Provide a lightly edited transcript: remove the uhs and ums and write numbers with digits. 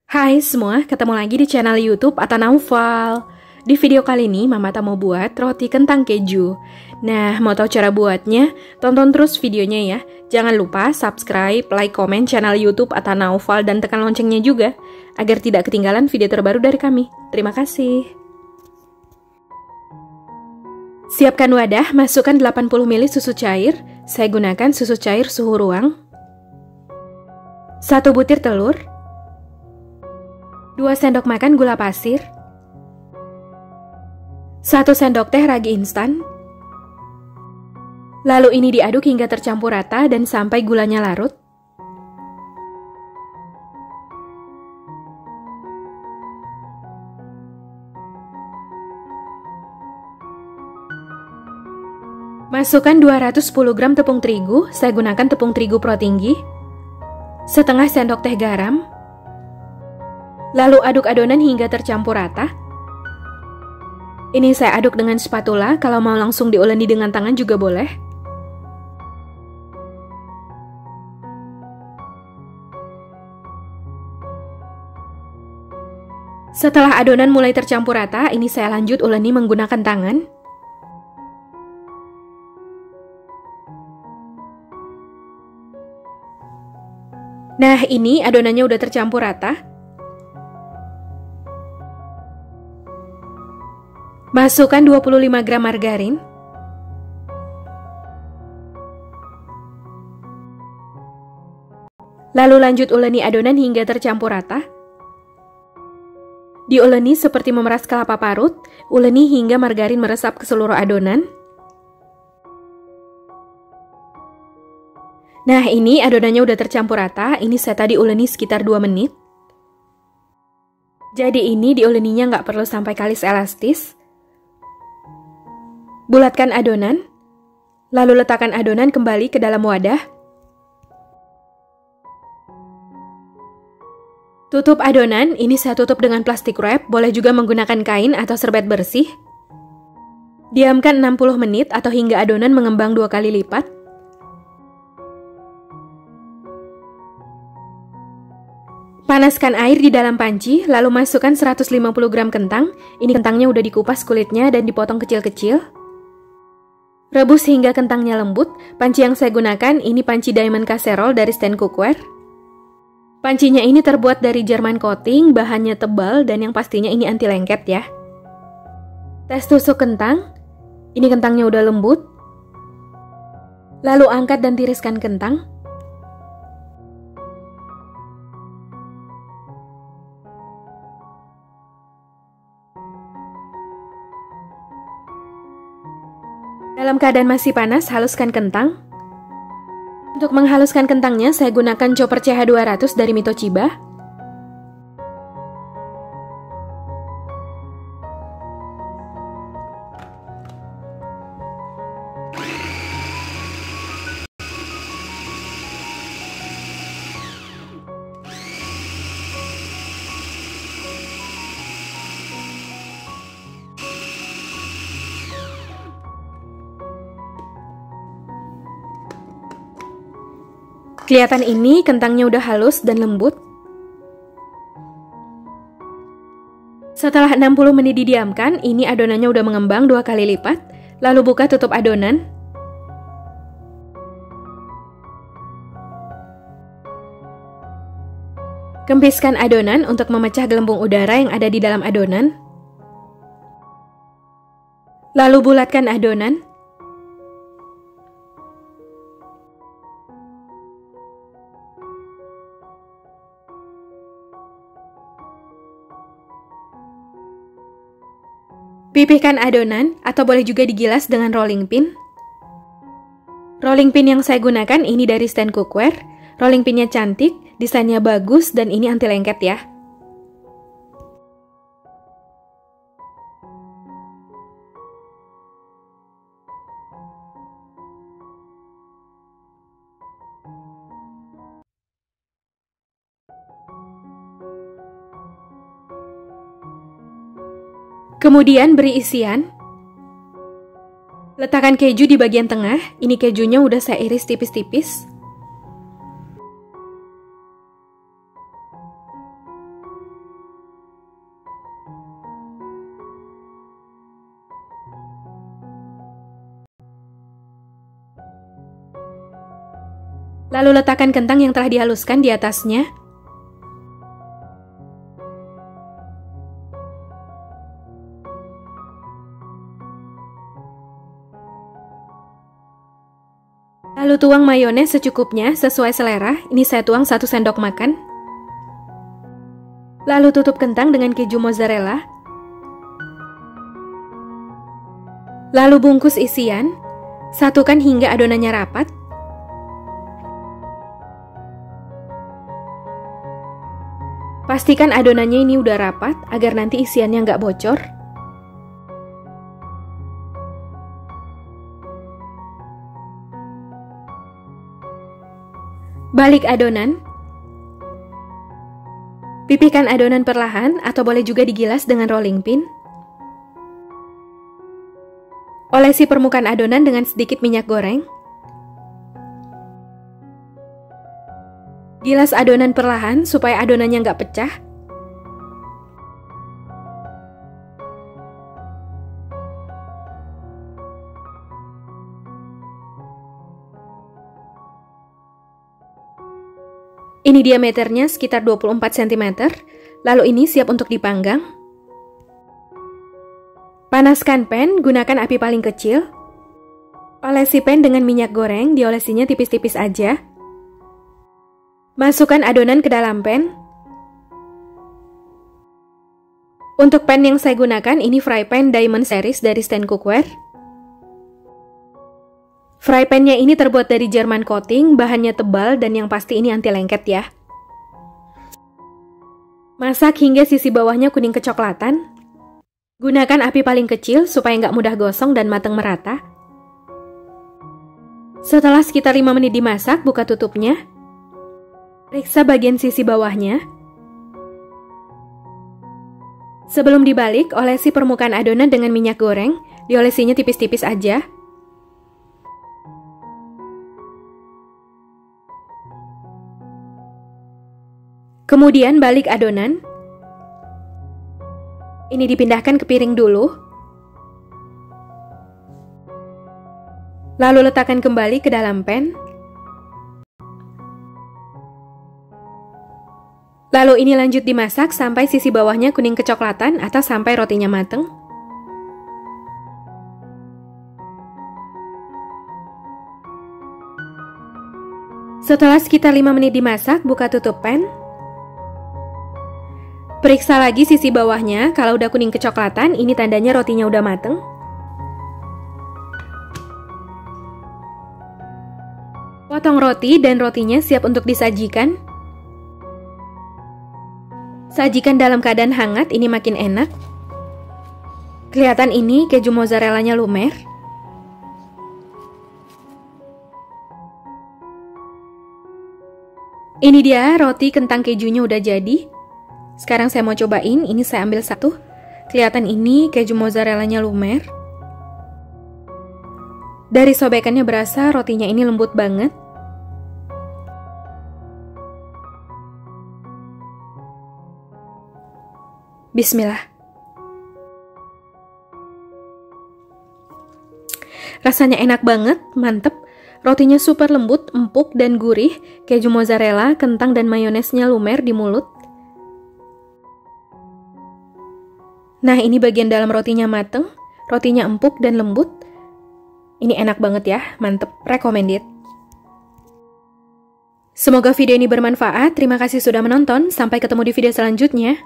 Hai semua, ketemu lagi di channel YouTube Ata Naufal. Di video kali ini, Mama Ata mau buat roti kentang keju. Nah, mau tahu cara buatnya? Tonton terus videonya ya. Jangan lupa subscribe, like, komen channel YouTube Ata Naufal, dan tekan loncengnya juga, agar tidak ketinggalan video terbaru dari kami. Terima kasih. Siapkan wadah, masukkan 80 ml susu cair. Saya gunakan susu cair suhu ruang. 1 butir telur. 2 sendok makan gula pasir, 1 sendok teh ragi instan. Lalu ini diaduk hingga tercampur rata dan sampai gulanya larut. Masukkan 210 gram tepung terigu, saya gunakan tepung terigu Pro Tinggi. Setengah sendok teh garam. Lalu aduk adonan hingga tercampur rata. Ini saya aduk dengan spatula, kalau mau langsung diuleni dengan tangan juga boleh. Setelah adonan mulai tercampur rata, ini saya lanjut uleni menggunakan tangan. Nah, ini adonannya udah tercampur rata. Masukkan 25 gram margarin. Lalu lanjut uleni adonan hingga tercampur rata. Diuleni seperti memeras kelapa parut, uleni hingga margarin meresap ke seluruh adonan. Nah, ini adonannya udah tercampur rata, ini saya tadi uleni sekitar 2 menit. Jadi ini diuleninya nggak perlu sampai kalis elastis. Bulatkan adonan, lalu letakkan adonan kembali ke dalam wadah. Tutup adonan, ini saya tutup dengan plastik wrap, boleh juga menggunakan kain atau serbet bersih. Diamkan 60 menit atau hingga adonan mengembang 2 kali lipat. Panaskan air di dalam panci, lalu masukkan 150 gram kentang. Ini kentangnya udah dikupas kulitnya dan dipotong kecil-kecil. Rebus hingga kentangnya lembut. Panci yang saya gunakan ini panci diamond casserole dari Stand Cookware. Pancinya ini terbuat dari German coating, bahannya tebal dan yang pastinya ini anti lengket ya. Tes tusuk kentang. Ini kentangnya udah lembut. Lalu angkat dan tiriskan kentang. Dalam keadaan masih panas, haluskan kentang. Untuk menghaluskan kentangnya, saya gunakan chopper CH200 dari Mitochiba. Kelihatan ini kentangnya udah halus dan lembut. Setelah 60 menit didiamkan, ini adonannya udah mengembang 2 kali lipat. Lalu buka tutup adonan. Kempiskan adonan untuk memecah gelembung udara yang ada di dalam adonan. Lalu bulatkan adonan. Pipihkan adonan atau boleh juga digilas dengan rolling pin. Rolling pin yang saya gunakan ini dari Stand Cookware. Rolling pinnya cantik, desainnya bagus, dan ini anti lengket ya. Kemudian beri isian. Letakkan keju di bagian tengah. Ini kejunya udah saya iris tipis-tipis. Lalu letakkan kentang yang telah dihaluskan di atasnya. Lalu tuang mayones secukupnya sesuai selera. Ini saya tuang 1 sendok makan. Lalu tutup kentang dengan keju mozzarella. Lalu bungkus isian. Satukan hingga adonannya rapat. Pastikan adonannya ini udah rapat agar nanti isiannya nggak bocor. Balik adonan. Pipihkan adonan perlahan atau boleh juga digilas dengan rolling pin. Olesi permukaan adonan dengan sedikit minyak goreng. Gilas adonan perlahan supaya adonannya nggak pecah. Ini diameternya sekitar 24 cm, lalu ini siap untuk dipanggang. Panaskan pan, gunakan api paling kecil. Olesi pan dengan minyak goreng, diolesinya tipis-tipis aja. Masukkan adonan ke dalam pan. Untuk pan yang saya gunakan, ini fry pan Diamond Series dari Stand Cookware. Fry pan-nya ini terbuat dari German coating, bahannya tebal dan yang pasti ini anti lengket ya. Masak hingga sisi bawahnya kuning kecoklatan. Gunakan api paling kecil supaya nggak mudah gosong dan matang merata. Setelah sekitar 5 menit dimasak, buka tutupnya. Periksa bagian sisi bawahnya. Sebelum dibalik, olesi permukaan adonan dengan minyak goreng, diolesinya tipis-tipis aja. Kemudian balik adonan. Ini dipindahkan ke piring dulu. Lalu letakkan kembali ke dalam pan. Lalu ini lanjut dimasak sampai sisi bawahnya kuning kecoklatan atau sampai rotinya mateng. Setelah sekitar 5 menit dimasak, buka tutup pan. Periksa lagi sisi bawahnya, kalau udah kuning kecoklatan, ini tandanya rotinya udah mateng. Potong roti dan rotinya siap untuk disajikan. Sajikan dalam keadaan hangat, ini makin enak. Kelihatan ini keju mozzarellanya lumer. Ini dia roti kentang kejunya udah jadi. Sekarang saya mau cobain, ini saya ambil satu. Kelihatan ini keju mozzarellanya lumer. Dari sobekannya berasa rotinya ini lembut banget. Bismillah. Rasanya enak banget, mantep. Rotinya super lembut, empuk, dan gurih. Keju mozzarella, kentang, dan mayonesnya lumer di mulut. Nah, ini bagian dalam rotinya mateng, rotinya empuk dan lembut. Ini enak banget ya, mantep, recommended. Semoga video ini bermanfaat, terima kasih sudah menonton, sampai ketemu di video selanjutnya.